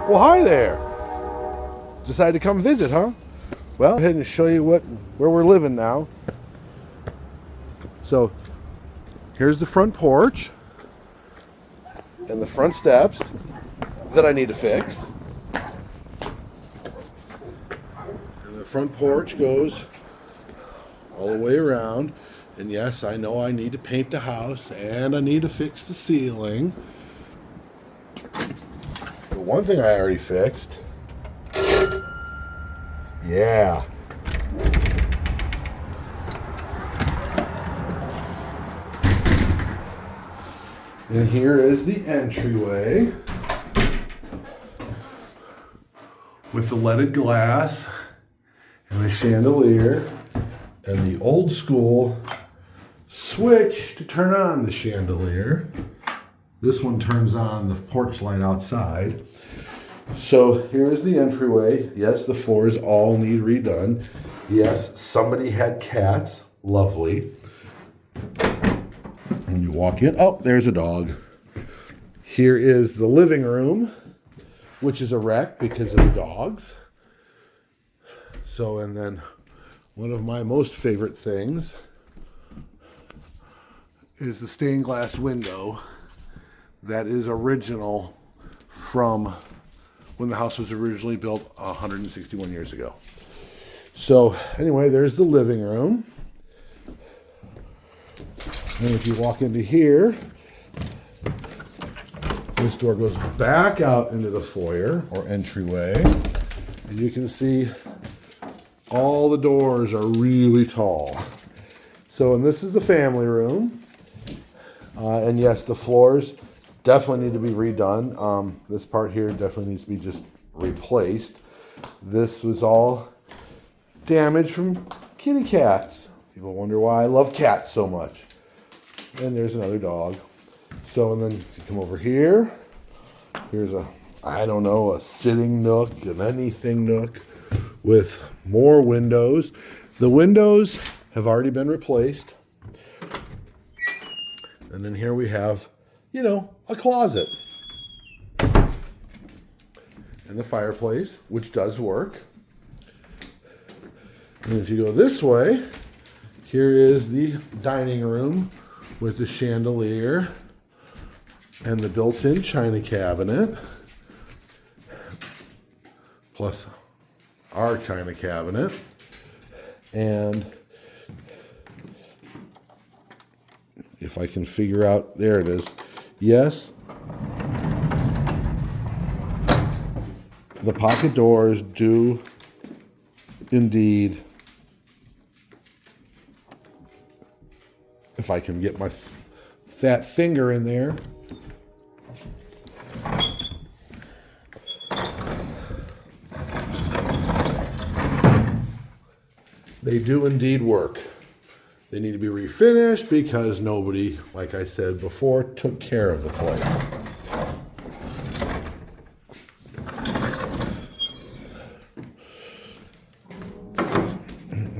Well, hi there. Decided to come visit, huh? Well, go ahead and show you where we're living now. So, here's the front porch and the front steps that I need to fix. And the front porch goes all the way around. And yes, I know I need to paint the house and I need to fix the ceiling. The one thing I already fixed, yeah. And here is the entryway with the leaded glass and the chandelier and the old school switch to turn on the chandelier. This one turns on the porch light outside. So here's the entryway. Yes, the floors all need redone. Yes, somebody had cats. Lovely. And you walk in. Oh, there's a dog. Here is the living room, which is a wreck because of the dogs. So, and then one of my most favorite things is the stained glass window that is original from when the house was originally built 161 years ago. So anyway, there's the living room. And if you walk into here, this door goes back out into the foyer or entryway. And you can see all the doors are really tall. So, and this is the family room. And yes, the floors definitely need to be redone. This part here definitely needs to be just replaced. This was all damaged from kitty cats. People wonder why I love cats so much. And there's another dog. So, and then if you come over here, here's a sitting nook, an anything nook with more windows. The windows have already been replaced. And then here we have, a closet. And the fireplace, which does work. And if you go this way, here is the dining room with the chandelier and the built-in china cabinet, plus our china cabinet. And if I can figure out, there it is. Yes, the pocket doors do indeed, if I can get my fat finger in there, they do indeed work. They need to be refinished because nobody, like I said before, took care of the place.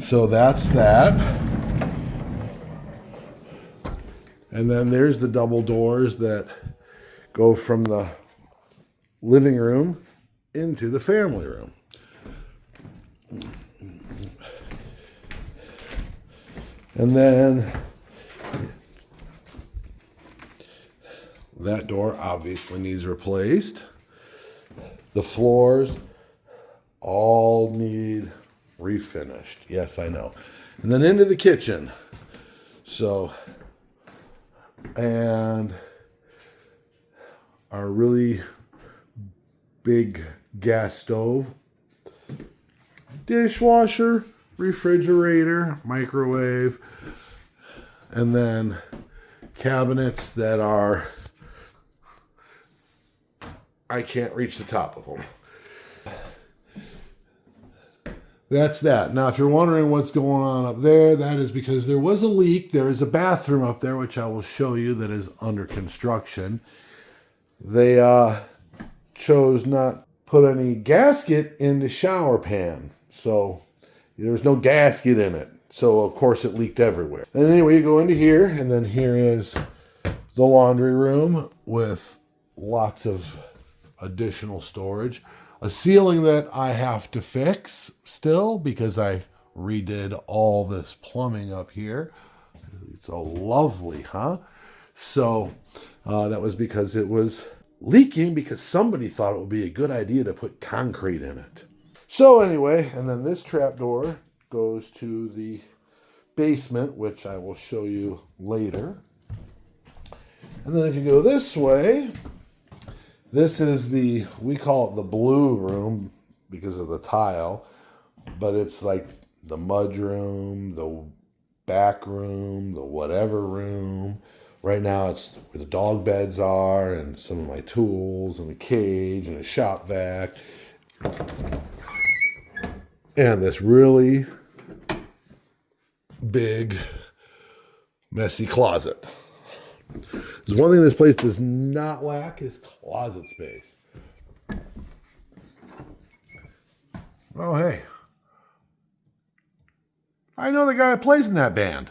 So that's that. And then there's the double doors that go from the living room into the family room. And then that door obviously needs replaced. The floors all need refinished. Yes, I know. And then into the kitchen. So, and our really big gas stove, dishwasher, refrigerator, microwave, and then cabinets that are, I can't reach the top of them. That's that. Now, if you're wondering what's going on up there, that is because there was a leak. There is a bathroom up there, which I will show you, that is under construction. They chose not to put any gasket in the shower pan. So there was no gasket in it. So, of course, it leaked everywhere. And anyway, you go into here, and then here is the laundry room with lots of additional storage. A ceiling that I have to fix still because I redid all this plumbing up here. It's so lovely, huh? So that was because it was leaking because somebody thought it would be a good idea to put concrete in it. So anyway, and then this trapdoor goes to the basement, which I will show you later. And then if you go this way, this is we call it the blue room because of the tile, but it's like the mud room, the back room, the whatever room. Right now it's where the dog beds are and some of my tools and a cage and a shop vac. And this really big, messy closet. There's one thing this place does not lack is closet space. Oh, hey. I know the guy that plays in that band.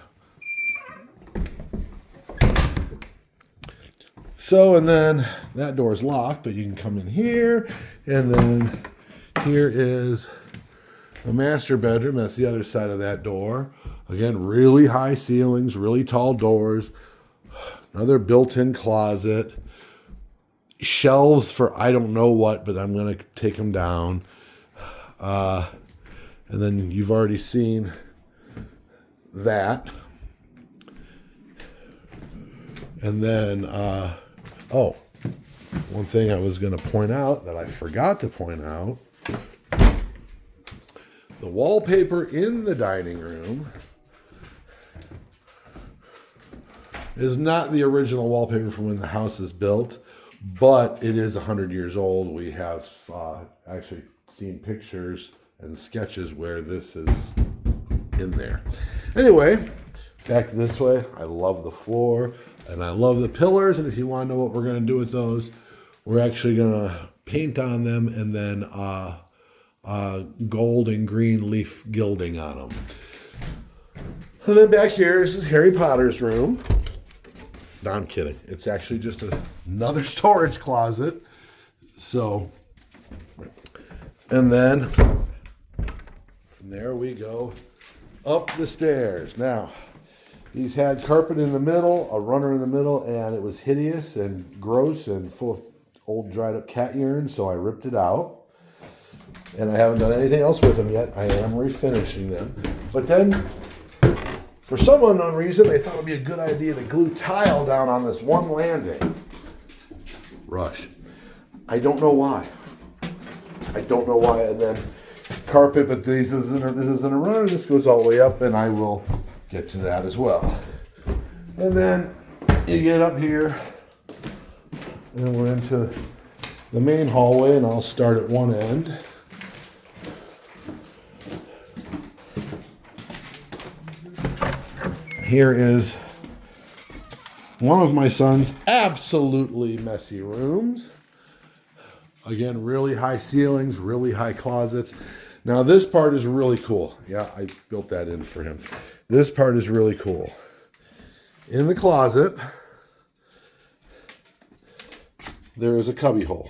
So, and then that door's locked, but you can come in here. And then here is the master bedroom. That's the other side of that door. Again, really high ceilings, really tall doors. Another built-in closet. Shelves for I don't know what, but I'm going to take them down. And then you've already seen that. And then, one thing I was going to point out that I forgot to point out. The wallpaper in the dining room is not the original wallpaper from when the house is built, but it is 100 years old. We have actually seen pictures and sketches where this is in there. Anyway, back to this way. I love the floor and I love the pillars. And if you want to know what we're going to do with those, we're actually going to paint on them and then gold and green leaf gilding on them. And then back here, this is Harry Potter's room. No, I'm kidding. It's actually just another storage closet. So, and then from there we go up the stairs. Now, these had carpet in the middle, a runner in the middle, and it was hideous and gross and full of old dried up cat urine, so I ripped it out. And I haven't done anything else with them yet. I am refinishing them. But then, for some unknown reason, they thought it would be a good idea to glue tile down on this one landing. Rush. I don't know why. And then carpet, but this isn't a runner. This goes all the way up, and I will get to that as well. And then you get up here, and then we're into the main hallway, and I'll start at one end. Here is one of my son's absolutely messy rooms. Again, really high ceilings, really high closets. Now this part is really cool. Yeah, I built that in for him. This part is really cool. In the closet, there is a cubby hole.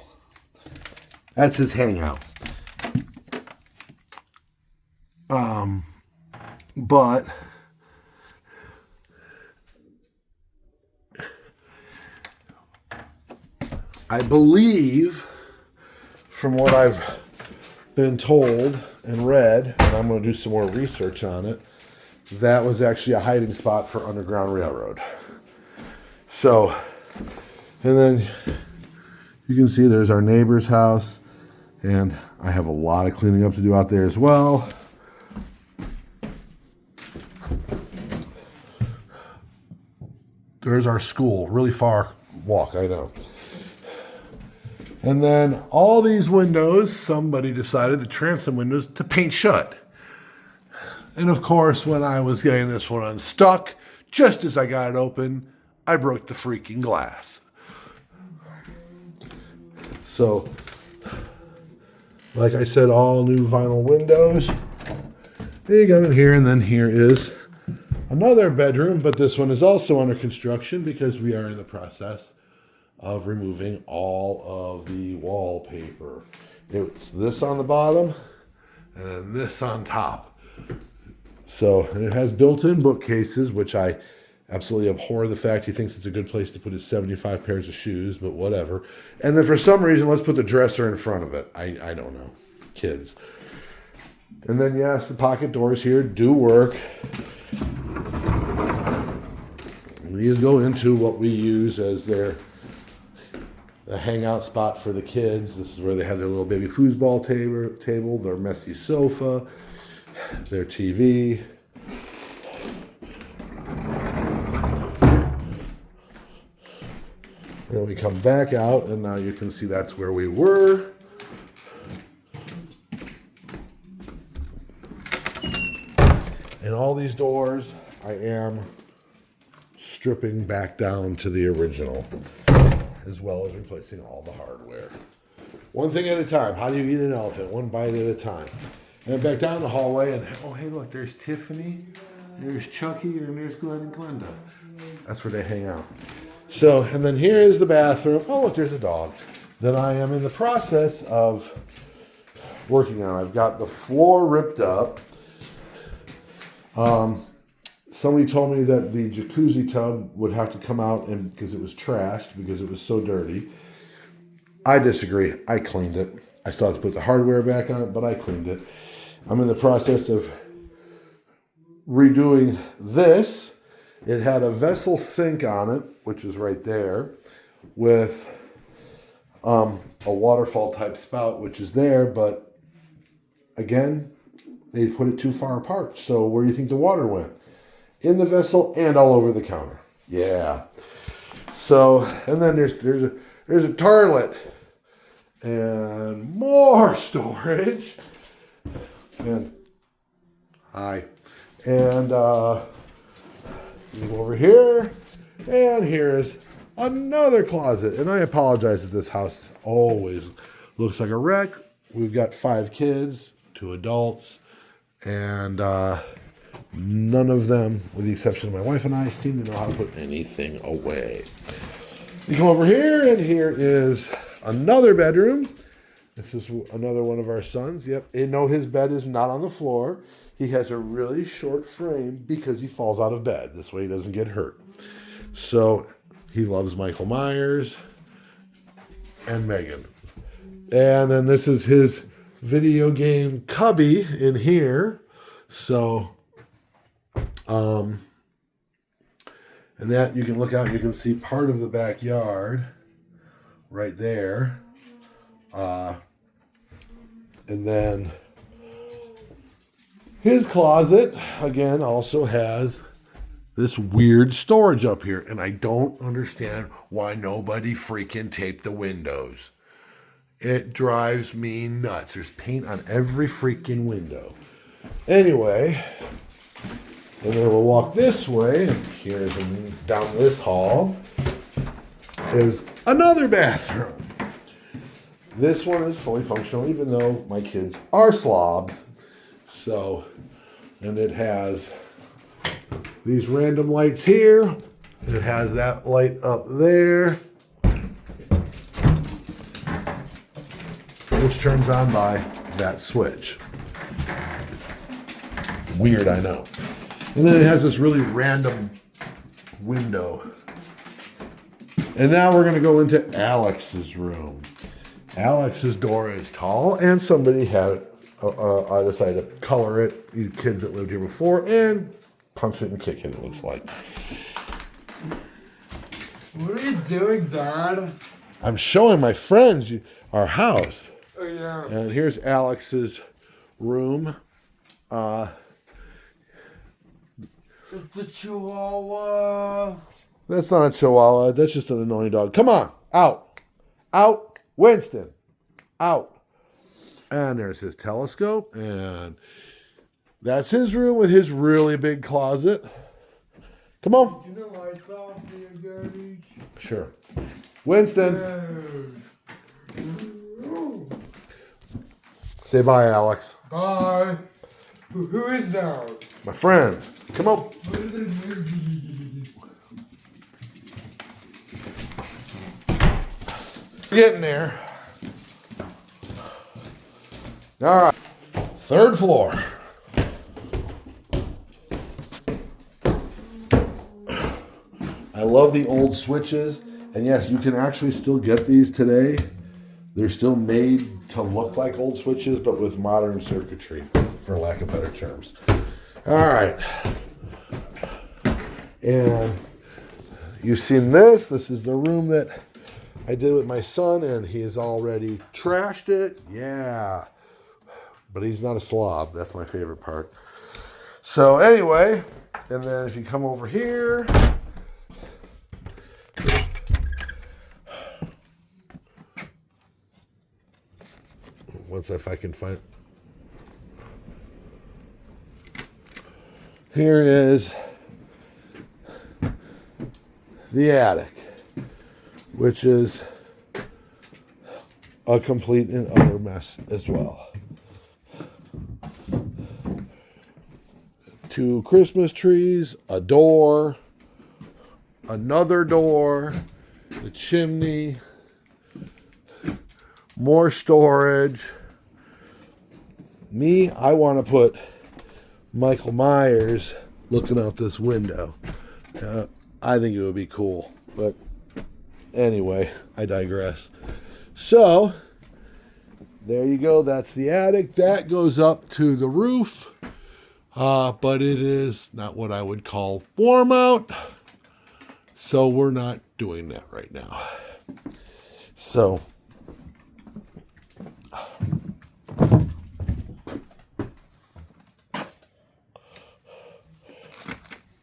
That's his hangout. But I believe, from what I've been told and read, and I'm going to do some more research on it, that was actually a hiding spot for Underground Railroad. So, and then you can see there's our neighbor's house, and I have a lot of cleaning up to do out there as well. There's our school, really far walk, I know. And then all these windows, somebody decided the transom windows to paint shut. And of course, when I was getting this one unstuck, just as I got it open, I broke the freaking glass. So, like I said, all new vinyl windows. There you go in here, and then here is another bedroom, but this one is also under construction because we are in the process of removing all of the wallpaper. It's this on the bottom and then this on top. So, and it has built-in bookcases, which I absolutely abhor the fact he thinks it's a good place to put his 75 pairs of shoes, but whatever. And then for some reason, let's put the dresser in front of it. I don't know. Kids. And then, yes, the pocket doors here do work. These go into what we use as the hangout spot for the kids. This is where they have their little baby foosball table, their messy sofa, their TV. Then we come back out, and now you can see that's where we were. And all these doors, I am stripping back down to the original, as well as replacing all the hardware. One thing at a time. How do you eat an elephant? One bite at a time. And then back down the hallway, and oh, hey, look, there's Tiffany, there's Chucky, and there's Glenn and Glenda. That's where they hang out. So, and then here is the bathroom. Oh, look, there's a dog that I am in the process of working on. I've got the floor ripped up. Somebody told me that the jacuzzi tub would have to come out and because it was trashed, because it was so dirty. I disagree. I cleaned it. I still have to put the hardware back on it, but I cleaned it. I'm in the process of redoing this. It had a vessel sink on it, which is right there, with a waterfall type spout, which is there, but again, they put it too far apart. So where do you think the water went? In the vessel and all over the counter. Yeah. So, and then there's a toilet and more storage. And hi. And you go over here, and here is another closet. And I apologize that this house always looks like a wreck. We've got 5 kids, 2 adults, and none of them, with the exception of my wife and I, seem to know how to put anything away. You come over here, and here is another bedroom. This is another one of our sons. Yep, and no, his bed is not on the floor. He has a really short frame because he falls out of bed. This way he doesn't get hurt. So he loves Michael Myers and Megan. And then this is his video game cubby in here. So, and that you can look out, you can see part of the backyard right there. And then his closet, again, also has this weird storage up here. And I don't understand why nobody freaking taped the windows. It drives me nuts. There's paint on every freaking window. Anyway, and then we'll walk this way. And here's down this hall is another bathroom. This one is fully functional, even though my kids are slobs. So, and it has these random lights here. It has that light up there, which turns on by that switch. Weird, I know. And then it has this really random window. And now we're going to go into Alex's room. Alex's door is tall, and somebody had decided to color it. These kids that lived here before, and punch it and kick it, it looks like. What are you doing, Dad? I'm showing my friends our house. Oh, yeah. And here's Alex's room. It's a chihuahua. That's not a chihuahua. That's just an annoying dog. Come on. Out. Out. Winston. Out. And there's his telescope. And that's his room with his really big closet. Come on. Turn the lights off, Daddy. Sure. Winston. Say bye, Alex. Bye. Who is that? My friends. Come on. Getting there. All right, third floor. I love the old switches, and yes, you can actually still get these today. They're still made to look like old switches, but with modern circuitry, for lack of better terms. All right. And you've seen this. This is the room that I did with my son, and he has already trashed it. Yeah. But he's not a slob. That's my favorite part. So anyway, and then if you come over here, if I can find, here is the attic, which is a complete and utter mess as well. 2 Christmas trees, a door, another door, the chimney, more storage. Me, I want to put Michael Myers looking out this window. I think it would be cool. But anyway, I digress. So, there you go. That's the attic. That goes up to the roof. But it is not what I would call warm out. So, we're not doing that right now. So,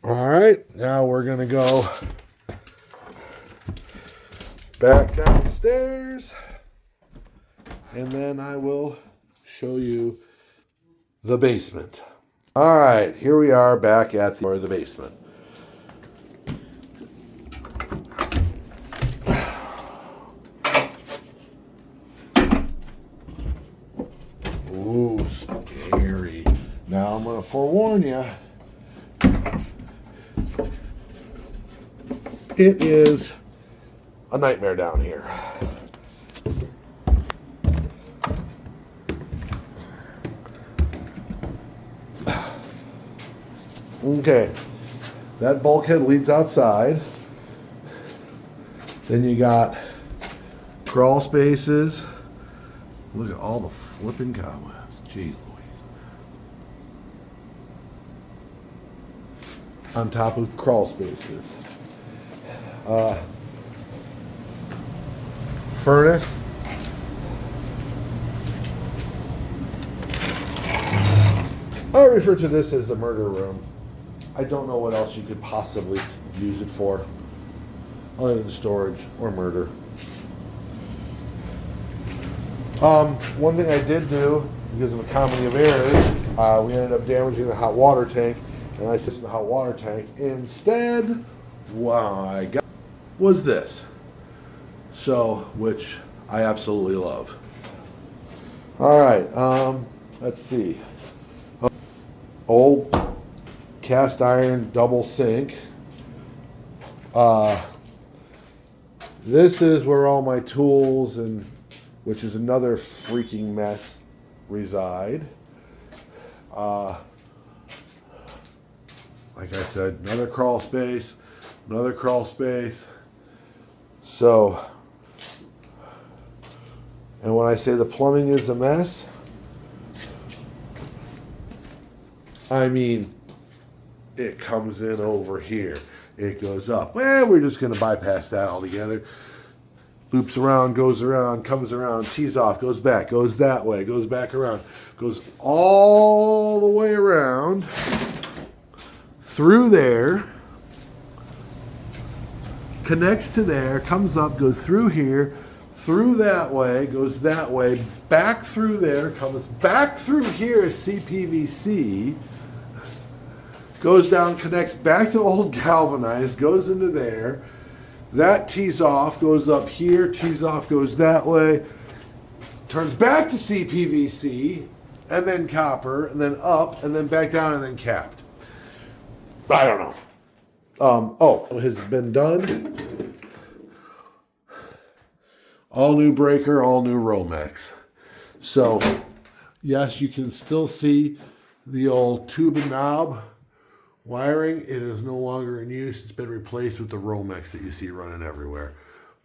all right, now we're going to go back downstairs, and then I will show you the basement. All right, here we are back at the basement. Ooh, scary. Now I'm going to forewarn you. It is a nightmare down here. Okay, that bulkhead leads outside. Then you got crawl spaces. Look at all the flipping cobwebs. Jeez Louise. On top of crawl spaces. Furnace. I refer to this as the murder room. I don't know what else you could possibly use it for other than storage or murder. One thing I did do, because of a comedy of errors, we ended up damaging the hot water tank, and I said the hot water tank. Instead, what I got was this. So, which I absolutely love. All right, let's see. Old cast iron double sink. This is where all my tools, and which is another freaking mess, reside. Like I said, another crawl space. So, and when I say the plumbing is a mess, I mean, it comes in over here. It goes up. Well, we're just going to bypass that altogether. Loops around, goes around, comes around, tees off, goes back, goes that way, goes back around, goes all the way around, through there, connects to there, comes up, goes through here, through that way, goes that way, back through there, comes back through here is CPVC, goes down, connects back to old galvanized, goes into there. That tees off, goes up here, tees off, goes that way, turns back to CPVC, and then copper, and then up, and then back down, and then capped. I don't know. It has been done. All new breaker, all new Romex. So, yes, you can still see the old tube and knob wiring. It is no longer in use. It's been replaced with the Romex that you see running everywhere.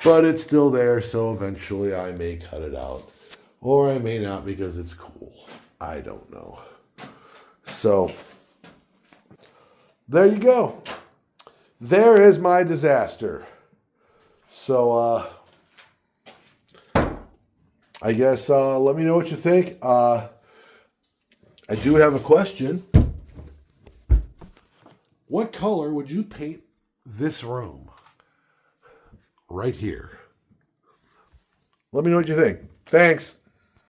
But it's still there, so eventually I may cut it out. Or I may not because it's cool. I don't know. So, there you go. There is my disaster. So, I guess let me know what you think. I do have a question. What color would you paint this room? Right here. Let me know what you think. Thanks.